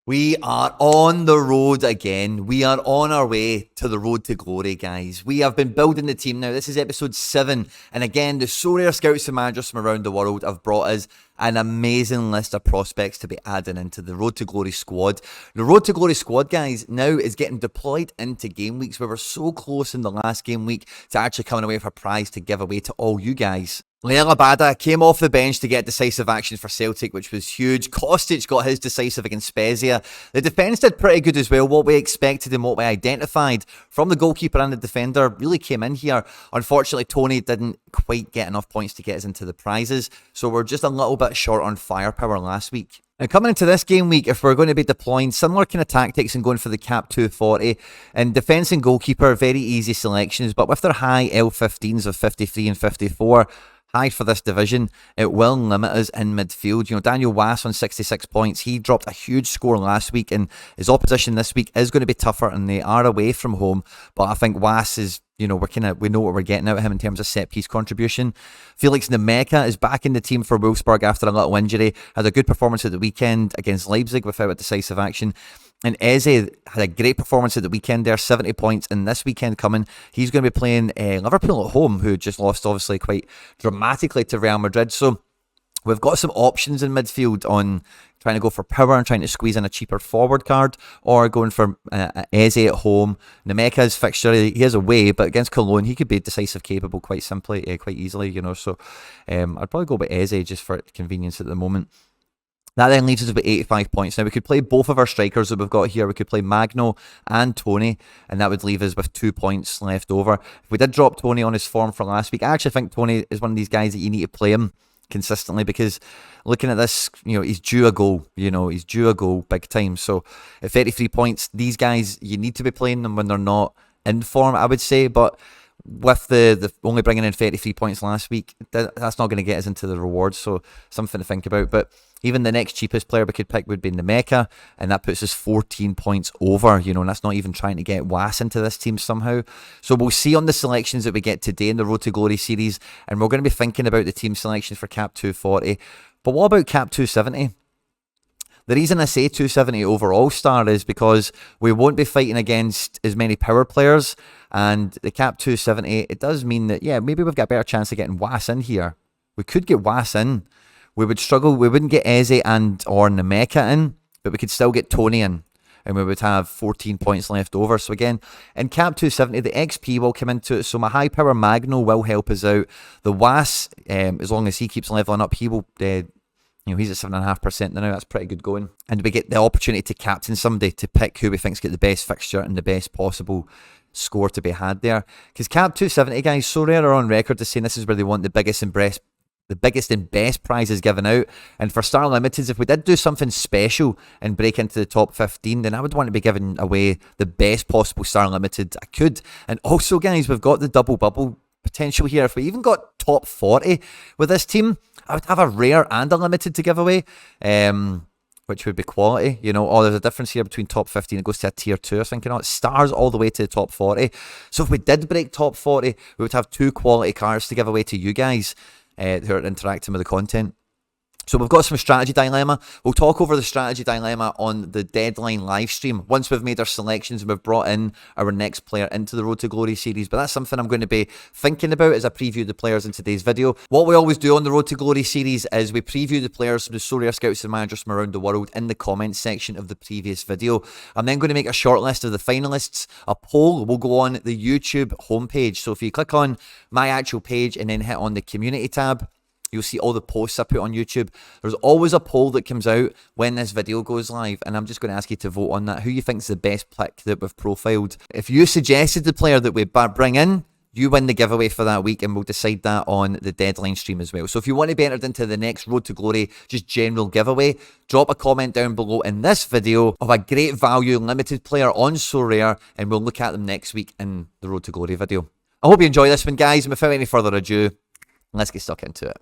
We are on the road again. We are on our way to the road to glory, guys. We have been building the team now. This is episode 7. And again, the Sorare scouts and managers from around the world have brought us an amazing list of prospects to be adding into the Road to Glory squad. The Road to Glory squad, guys, now is getting deployed into game weeks. We were so close in the last game week to actually coming away with a prize to give away to all you guys. Leila Bada came off the bench to get decisive action for Celtic, which was huge. Kostic got his decisive against Spezia. The defence did pretty good as well. What we expected and what we identified from the goalkeeper and the defender really came in here. Unfortunately, Tony didn't quite get enough points to get us into the prizes, so we're just a little bit short on firepower last week. Now, coming into this game week, if we're going to be deploying similar kind of tactics and going for the cap 240, and defence and goalkeeper, very easy selections, but with their high L15s of 53 and 54, high for this division, it will limit us in midfield. You know, Daniel Wass on 66 points, he dropped a huge score last week, and his opposition this week is going to be tougher, and they are away from home. But I think Wass is, you know, we know what we're getting out of him in terms of set piece contribution. Felix Nemeka is back in the team for Wolfsburg after a little injury. Had a good performance at the weekend against Leipzig without a decisive action. And Eze had a great performance at the weekend there, 70 points. And this weekend coming, he's going to be playing Liverpool at home, who just lost obviously quite dramatically to Real Madrid. So we've got some options in midfield on trying to go for power and trying to squeeze in a cheaper forward card, or going for Eze at home. Nemeka's fixture, he is away, but against Cologne, he could be decisive capable quite simply, quite easily, you know. So I'd probably go with Eze just for convenience at the moment. That then leaves us with 85 points. Now, we could play both of our strikers that we've got here. We could play Magno and Tony, and that would leave us with 2 points left over. If we did drop Tony on his form for last week, I actually think Tony is one of these guys that you need to play him consistently, because looking at this, you know, he's due a goal. You know, he's due a goal big time. So at 33 points, these guys, you need to be playing them when they're not in form, I would say. But with the only bringing in 33 points last week, that's not going to get us into the rewards. So something to think about. But even the next cheapest player we could pick would be Nemeka, and that puts us 14 points over, you know, and that's not even trying to get Wass into this team somehow. So we'll see on the selections that we get today in the Road to Glory series, and we're going to be thinking about the team selections for cap 240. But what about cap 270? The reason I say 270 overall star is because we won't be fighting against as many power players, and the cap 270, it does mean that, yeah, maybe we've got a better chance of getting Wass in here. We could get Wass in. We would struggle. We wouldn't get Eze and or Nemeka in, but we could still get Tony in, and we would have 14 points left over. So again, in cap 270, the XP will come into it. So my high power Magno will help us out. The Wass, as long as he keeps leveling up, he will, you know, he's at 7.5% now. That's pretty good going. And we get the opportunity to captain somebody, to pick who we think's got the best fixture and the best possible score to be had there. Because cap 270, guys, Sorare are on record to saying this is where they want the biggest and best prizes given out. And for Star Limiteds, if we did do something special and break into the top 15, then I would want to be giving away the best possible Star Limited I could. And also, guys, we've got the double bubble potential here. If we even got top 40 with this team, I would have a rare and a limited to give away, which would be quality. You know, oh, there's a difference here between top 15. It goes to a tier 2, I think, you know, it stars all the way to the top 40. So if we did break top 40, we would have 2 quality cards to give away to you guys who are interacting with the content. So we've got some strategy dilemma. We'll talk over the strategy dilemma on the deadline live stream once we've made our selections and we've brought in our next player into the Road to Glory series. But that's something I'm going to be thinking about as I preview the players in today's video. What we always do on the Road to Glory series is we preview the players from the Sorare scouts and managers from around the world in the comments section of the previous video. I'm then going to make a short list of the finalists. A poll will go on the YouTube homepage. So if you click on my actual page and then hit on the community tab, you'll see all the posts I put on YouTube. There's always a poll that comes out when this video goes live, and I'm just going to ask you to vote on that. Who you think is the best pick that we've profiled? If you suggested the player that we bring in, you win the giveaway for that week, and we'll decide that on the deadline stream as well. So if you want to be entered into the next Road to Glory, just general giveaway, drop a comment down below in this video of a great value limited player on Sorare, and we'll look at them next week in the Road to Glory video. I hope you enjoy this one, guys, and without any further ado, let's get stuck into it.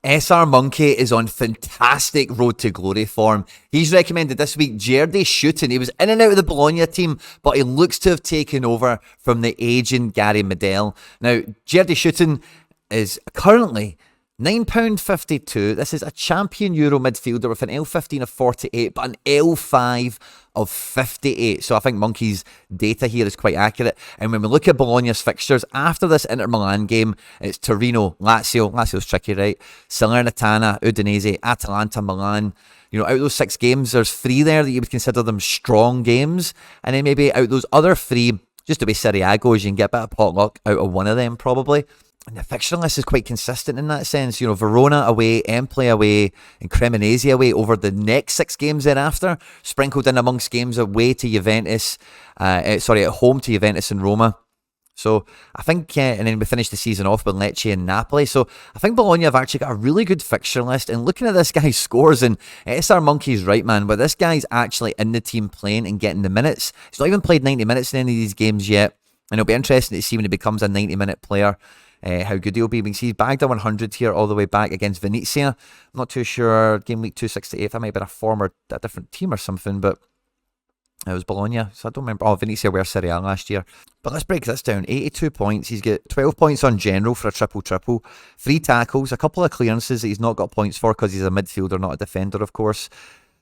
SR Monkey is on fantastic road to glory form. He's recommended this week Jerdy Shooting. He was in and out of the Bologna team, but he looks to have taken over from the aging Gary Medel. Now, Jerdy Shooting is currently £9.52. This is a champion Euro midfielder with an L15 of 48, but an L5 of 58. So I think Monkey's data here is quite accurate. And when we look at Bologna's fixtures, after this Inter Milan game, it's Torino, Lazio. Lazio's tricky, right? Salernitana, Udinese, Atalanta, Milan. You know, out of those 6 games, there's 3 there that you would consider them strong games. And then maybe out of those other 3, just to be Serie A goes, you can get a bit of pot luck out of one of them probably. And the fixture list is quite consistent in that sense. You know, Verona away, Empoli away, and Cremonese away over the next 6 games thereafter, sprinkled in amongst games away to Juventus, at home to Juventus and Roma. So I think, and then we finished the season off with Lecce and Napoli. So I think Bologna have actually got a really good fixture list. And looking at this guy's scores, and SR Monkey's right, man, but this guy's actually in the team playing and getting the minutes. He's not even played 90 minutes in any of these games yet. And it'll be interesting to see when he becomes a 90-minute player. How good he'll be. We can see he's bagged a 100 here all the way back against Venezia. I'm not too sure. Game week 268, that might have been a former, a different team or something, but it was Bologna, so I don't remember. Oh, Venezia were Serie A last year. But let's break this down. 82 points. He's got 12 points on general for a triple-triple. 3 tackles, a couple of clearances that he's not got points for because he's a midfielder, not a defender, of course.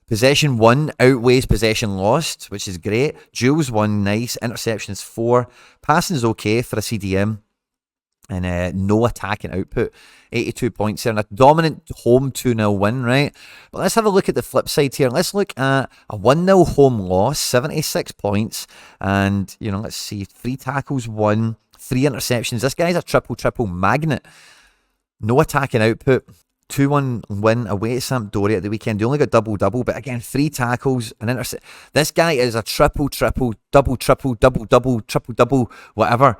Possession 1 outweighs possession lost, which is great. Duels 1, nice. Interceptions 4. Passing is okay for a CDM. And no attacking output, 82 points there, and a dominant home 2-0 win, right? But let's have a look at the flip side here. Let's look at a 1-0 home loss, 76 points, and, you know, let's see, 3 tackles, 1, 3 interceptions. This guy's a triple-triple magnet. No attacking output, 2-1 win away to Sampdoria at the weekend. They only got double-double, but again, 3 tackles, an intercept. This guy is a triple-triple, double-triple, double-double, triple-double, whatever.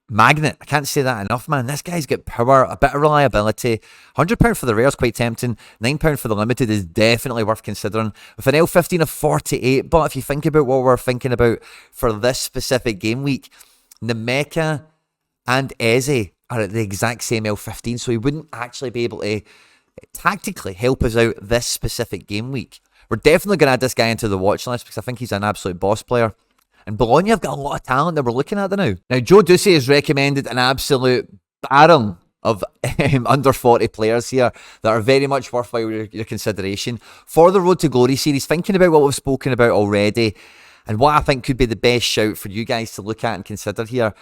Magnet. I can't say that enough, man. This guy's got power, a bit of reliability. £100 for the rare is quite tempting. £9 for the limited is definitely worth considering. With an L15 of 48, but if you think about what we're thinking about for this specific game week, Nemeka and Eze are at the exact same L15, so he wouldn't actually be able to tactically help us out this specific game week. We're definitely going to add this guy into the watch list because I think he's an absolute boss player. And Bologna have got a lot of talent that we're looking at now. Now, Joe Ducey has recommended an absolute barrel of under 40 players here that are very much worthwhile your consideration for the Road to Glory series, thinking about what we've spoken about already and what I think could be the best shout for you guys to look at and consider here.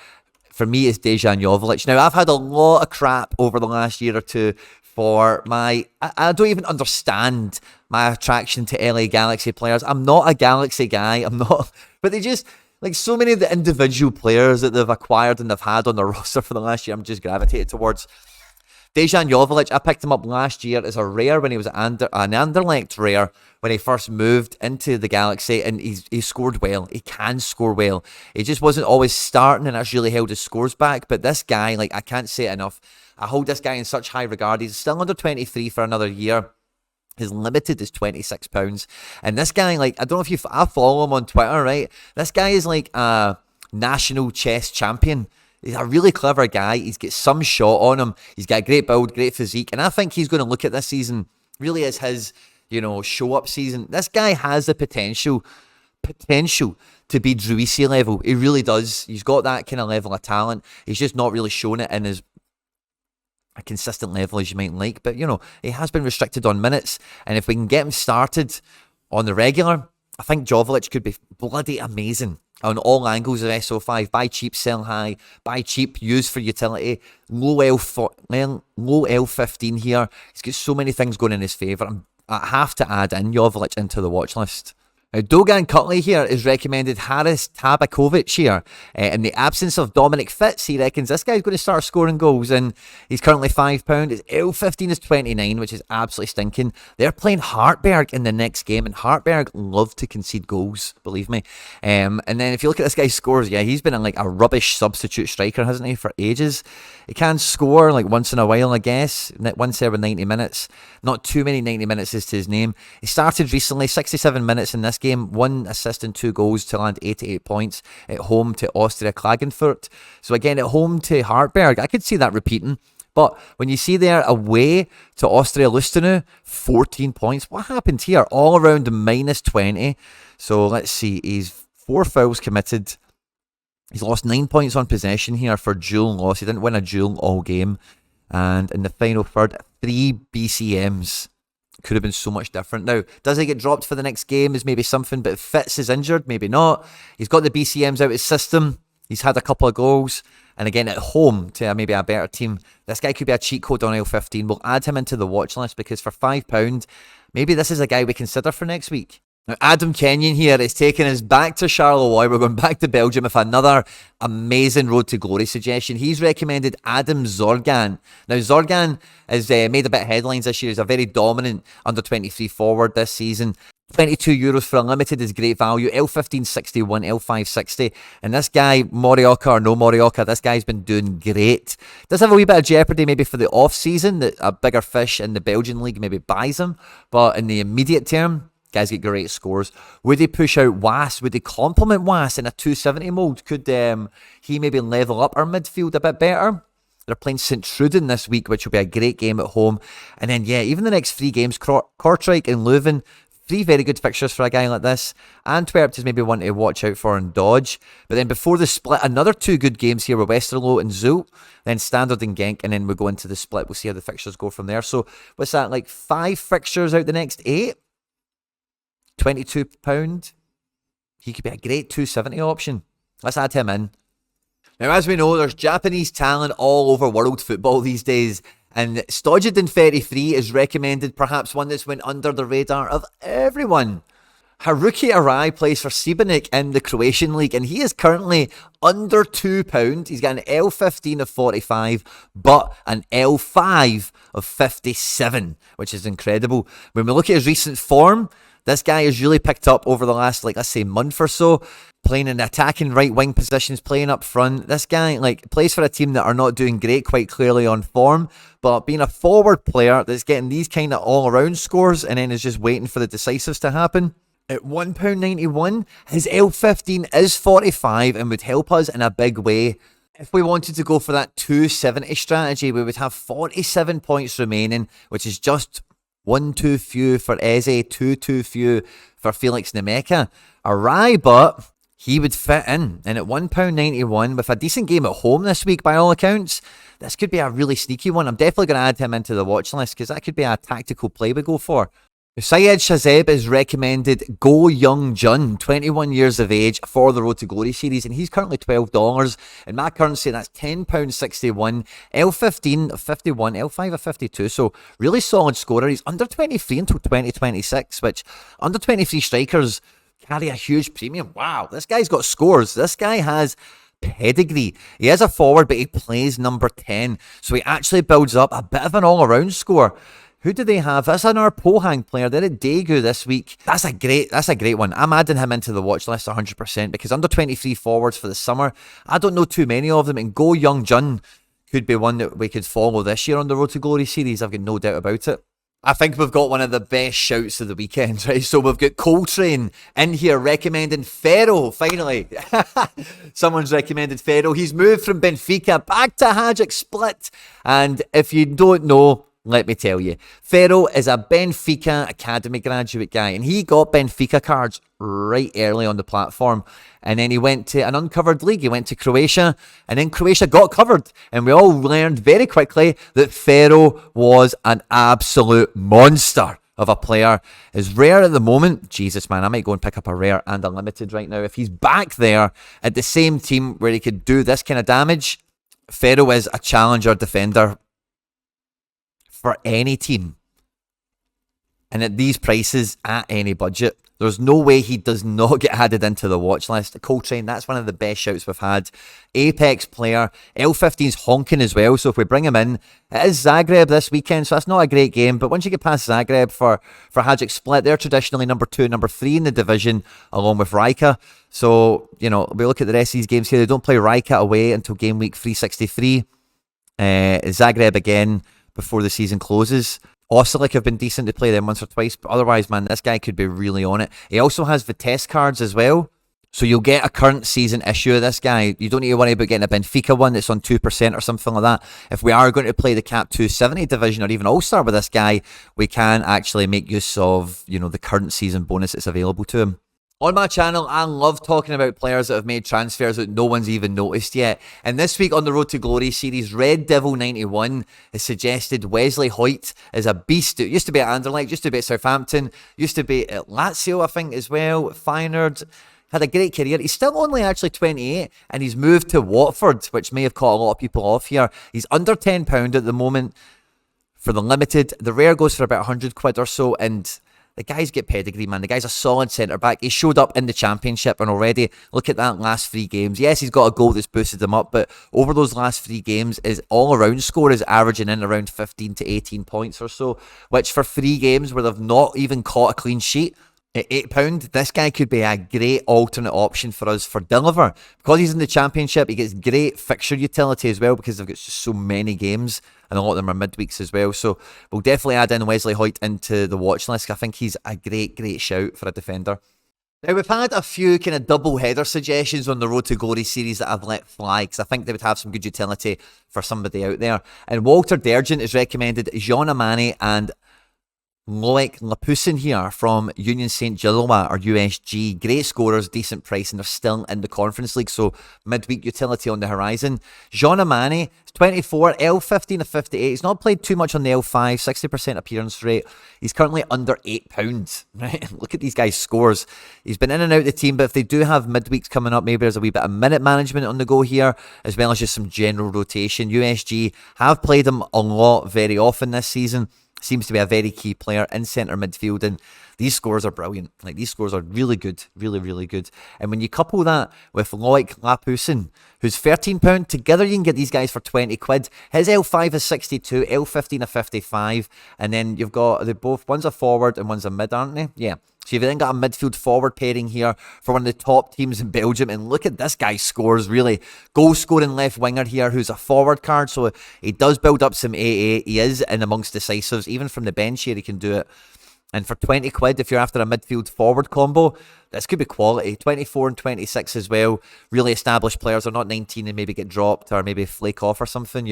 For me, is Dejan Joveljic. Now, I've had a lot of crap over the last year or two for my... I don't even understand my attraction to LA Galaxy players. I'm not a Galaxy guy. I'm not... But they just... Like, so many of the individual players that they've acquired and they've had on the roster for the last year, I'm just gravitated towards. Dejan Joveljic, I picked him up last year as a rare when he was an Anderlecht rare when he first moved into the Galaxy, and he scored well. He can score well. He just wasn't always starting, and that's really held his scores back. But this guy, like, I can't say it enough. I hold this guy in such high regard. He's still under 23 for another year. His limited is £26. And this guy, like, I don't know if I follow him on Twitter, right? This guy is like a national chess champion. He's a really clever guy. He's got some shot on him. He's got a great build, great physique. And I think he's going to look at this season really as his, you know, show-up season. This guy has the potential to be Druisi level. He really does. He's got that kind of level of talent. He's just not really shown it in his a consistent level as you might like, but you know, he has been restricted on minutes, and if we can get him started on the regular, I think Joveljic could be bloody amazing on all angles of SO5. Buy cheap, sell high, buy cheap, use for utility, low L15 here. He's got so many things going in his favour. I have to add in Joveljic into the watch list. Now, Dogan Cutley here is recommended Haris Tabakovic here. In the absence of Dominic Fitz, he reckons this guy's going to start scoring goals, and he's currently £5. His L15 is 29, which is absolutely stinking. They're playing Hartberg in the next game, and Hartberg love to concede goals, believe me. And then if you look at this guy's scores, yeah, he's been like a rubbish substitute striker, hasn't he, for ages. He can score like once in a while, I guess. Once every 90 minutes. Not too many 90 minutes is to his name. He started recently, 67 minutes in this game, 1 assist and 2 goals to land 88 points at home to Austria Klagenfurt. So again, at home to Hartberg, I could see that repeating. But when you see there away to Austria Lustenau, 14 points. What happened here? All around minus 20. So let's see. He's 4 fouls committed. He's lost 9 points on possession here for dual loss. He didn't win a duel all game. And in the final third, 3 BCMs. Could have been so much different. Now, does he get dropped for the next game is maybe something, but if Fitz is injured, maybe not. He's got the BCMs out of his system. He's had a couple of goals. And again, at home to maybe a better team, this guy could be a cheat code on L15. We'll add him into the watch list because for £5, maybe this is a guy we consider for next week. Now, Adam Kenyon here is taking us back to Charleroi. We're going back to Belgium with another amazing Road to Glory suggestion. He's recommended Adam Zorgan. Now, Zorgan has made a bit of headlines this year. He's a very dominant under-23 forward this season. €22 for unlimited is great value. L15 61, L5 60. And this guy, Morioka or no Morioka, this guy's been doing great. Does have a wee bit of jeopardy maybe for the off-season that a bigger fish in the Belgian league maybe buys him. But in the immediate term, guys get great scores. Would he push out Was? Would he complement Was in a 270 mode? Could he maybe level up our midfield a bit better? They're playing St. Truden this week, which will be a great game at home. And then, yeah, even the next 3 games, Kortrijk and Leuven, 3 very good fixtures for a guy like this. Antwerp is maybe one to watch out for and dodge. But then before the split, another 2 good games here with Westerlo and Zult. Then Standard and Genk, and then we go into the split. We'll see how the fixtures go from there. So what's that, like 5 fixtures out the next 8? £22. He could be a great 270 option. Let's add him in. Now, as we know, there's Japanese talent all over world football these days. And Stojadin 33 is recommended, perhaps one that's went under the radar of everyone. Haruki Ara plays for Šibenik in the Croatian league, and he is currently under £2. He's got an L15 of 45, but an L5 of 57, which is incredible. When we look at his recent form, this guy has really picked up over the last, let's say, month or so, playing in attacking right wing positions, playing up front. This guy, plays for a team that are not doing great, quite clearly on form, but being a forward player that's getting these kind of all-around scores and then is just waiting for the decisives to happen. At £1.91, his L15 is 45 and would help us in a big way. If we wanted to go for that 270 strategy, we would have 47 points remaining, which is just 1 too few for Eze, 2 too few for Felix Nemeka. Arai, but he would fit in. And at £1.91, with a decent game at home this week by all accounts, this could be a really sneaky one. I'm definitely going to add him into the watch list because that could be a tactical play we go for. Syed Shazeb is recommended Go Young Jun, 21 years of age, for the Road to Glory series, and he's currently $12. In my currency, that's £10.61, L15 of 51, L5 of 52, so really solid scorer. He's under 23 until 2026, which under 23 strikers carry a huge premium. Wow, this guy's got scores. This guy has pedigree. He is a forward, but he plays number 10, so he actually builds up a bit of an all-around score. Who do they have? That's another Pohang player. They're at Daegu this week. That's a great one. I'm adding him into the watch list 100% because under 23 forwards for the summer, I don't know too many of them. And Go Young Jun could be one that we could follow this year on the Road to Glory series. I've got no doubt about it. I think we've got one of the best shouts of the weekend, right? So we've got Coltrane in here recommending Pharaoh, finally. Someone's recommended Pharaoh. He's moved from Benfica back to Hajduk Split. And if you don't know, let me tell you, Pharaoh is a Benfica Academy graduate guy, and he got Benfica cards right early on the platform. And then he went to an uncovered league. He went to Croatia, and then Croatia got covered. And we all learned very quickly that Pharaoh was an absolute monster of a player. Is rare at the moment. Jesus, man, I might go and pick up a rare and a limited right now. If he's back there at the same team where he could do this kind of damage, Pharaoh is a challenger defender for any team. And at these prices, at any budget, there's no way he does not get added into the watch list. Coltrane, that's one of the best shouts we've had. Apex player. L15's honking as well, so if we bring him in, it is Zagreb this weekend, so that's not a great game. But once you get past Zagreb for Hajduk Split, they're traditionally number 2, number 3 in the division, along with Rijeka. So, we look at the rest of these games here. They don't play Rijeka away until game week 363. Zagreb again before the season closes. Osijek have been decent to play them once or twice, but otherwise, man, this guy could be really on it. He also has Vitesse cards as well. So you'll get a current season issue of this guy. You don't need to worry about getting a Benfica one that's on 2% or something like that. If we are going to play the Cap 270 division or even All-Star with this guy, we can actually make use of, the current season bonus that's available to him. On my channel, I love talking about players that have made transfers that no one's even noticed yet. And this week on the Road to Glory series, Red Devil 91 has suggested Wesley Hoyte is a beast. It used to be at Anderlecht, used to be at Southampton, used to be at Lazio, I think, as well. Feyenoord. Had a great career. He's still only actually 28 and he's moved to Watford, which may have caught a lot of people off here. He's under £10 at the moment for the limited. The rare goes for about 100 quid or so, and the guy's got pedigree, man. The guy's a solid centre-back. He showed up in the Championship, and already, look at that last 3 games. Yes, he's got a goal that's boosted him up, but over those last 3 games, his all-around score is averaging in around 15 to 18 points or so, which for 3 games where they've not even caught a clean sheet, at £8, this guy could be a great alternate option for us for deliver. Because he's in the Championship, he gets great fixture utility as well because they've got just so many games and a lot of them are midweeks as well. So we'll definitely add in Wesley Hoyte into the watch list. I think he's a great shout for a defender. Now, we've had a few kind of double header suggestions on the Road to Glory series that I've let fly because I think they would have some good utility for somebody out there. And Walter Dejan has recommended Jean Amani and Loic Lapusin here from Union Saint-Gilloise or USG. Great scorers, decent price, and they're still in the Conference League, so midweek utility on the horizon. Jean Amani is 24, L15 of 58. He's not played too much on the L5, 60% appearance rate. He's currently under £8, right? Look at these guys' scores. He's been in and out of the team, but if they do have midweeks coming up, maybe there's a wee bit of minute management on the go here, as well as just some general rotation. USG have played him a lot very often this season. Seems to be a very key player in centre midfield, and these scores are brilliant. Like, these scores are really good, really good. And when you couple that with Loic Lapusin, who's £13, together you can get these guys for 20 quid. His L5 is 62, L15 of 55, and then you've got, they both, one's a forward and one's a mid, aren't they? Yeah. So you've then got a midfield forward pairing here for one of the top teams in Belgium. And look at this guy's scores, really. Goal scoring left winger here who's a forward card. So he does build up some AA. He is in amongst decisives. Even from the bench here, he can do it. And for 20 quid, if you're after a midfield forward combo, this could be quality. 24 and 26 as well. Really established players. They're not 19 and maybe get dropped or maybe flake off or something,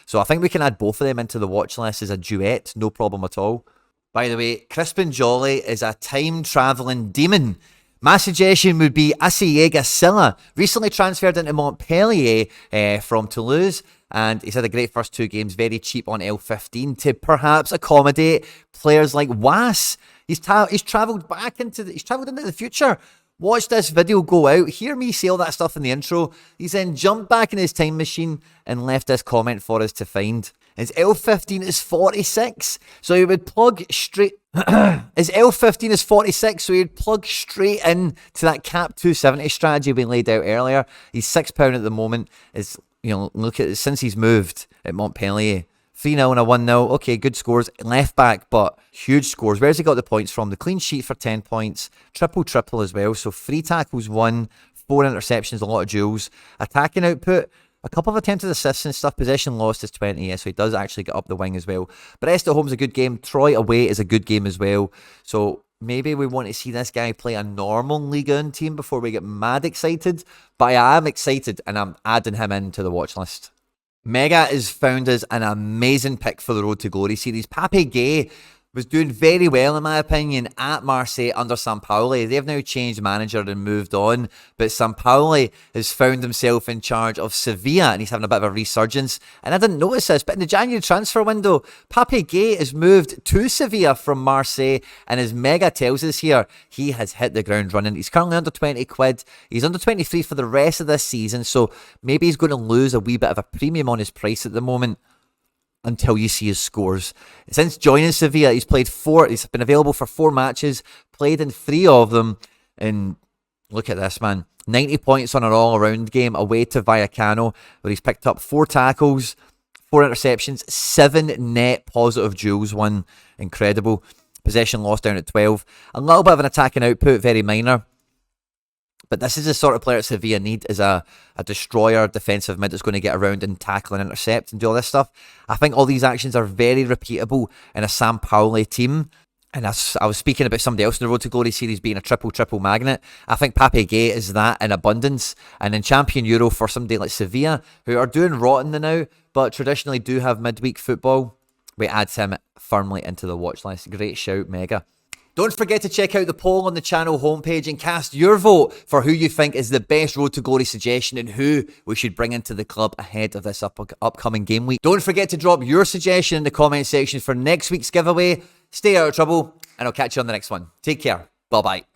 So I think we can add both of them into the watch list as a duet. No problem at all. By the way, Crispin Jolly is a time-travelling demon. My suggestion would be Asiaga Sila, recently transferred into Montpellier from Toulouse, and he's had a great first 2 games, very cheap on L15 to perhaps accommodate players like Was. He's travelled into the future. Watch this video go out, hear me say all that stuff in the intro. He's then jumped back in his time machine and left this comment for us to find. His L15 is 46, so he would plug straight... His L15 is 46, so he would plug straight in to that Cap 270 strategy we laid out earlier. He's £6 at the moment. Look at it, since he's moved at Montpellier. 3-0 and a 1-0. Okay, good scores. Left back, but huge scores. Where's he got the points from? The clean sheet for 10 points. Triple as well. So 3 tackles, 1, 4 interceptions, a lot of duels. Attacking output, a couple of attempted assists and stuff. Possession lost is 20, yeah, so he does actually get up the wing as well. Brest at home's a good game. Troy away is a good game as well. So maybe we want to see this guy play a normal Ligue 1 team before we get mad excited. But I am excited, and I'm adding him into the watch list. Mega is found as an amazing pick for the Road to Glory series. Pape Gay was doing very well, in my opinion, at Marseille under Sampaoli. They've now changed manager and moved on, but Sampaoli has found himself in charge of Sevilla, and he's having a bit of a resurgence. And I didn't notice this, but in the January transfer window, Pape Gay has moved to Sevilla from Marseille, and as Mega tells us here, he has hit the ground running. He's currently under 20 quid. He's under 23 for the rest of this season, so maybe he's going to lose a wee bit of a premium on his price at the moment, until you see his scores. Since joining Sevilla, he's been available for 4 matches, played in 3 of them, and look at this, man. 90 points on an all-around game away to Vallecano, where he's picked up 4 tackles, 4 interceptions, 7 net positive duels won. Incredible. Possession lost down at 12. A little bit of an attacking output, very minor. But this is the sort of player that Sevilla need, is a destroyer, defensive mid that's going to get around and tackle and intercept and do all this stuff. I think all these actions are very repeatable in a Sampaoli team. And I was speaking about somebody else in the Road to Glory series being a triple magnet. I think Pape Gay is that in abundance. And then Champion Euro for somebody like Sevilla, who are doing rotten now, but traditionally do have midweek football. We add him firmly into the watch list. Great shout, Mega. Don't forget to check out the poll on the channel homepage and cast your vote for who you think is the best Road to Glory suggestion and who we should bring into the club ahead of this upcoming game week. Don't forget to drop your suggestion in the comment section for next week's giveaway. Stay out of trouble, and I'll catch you on the next one. Take care. Bye-bye.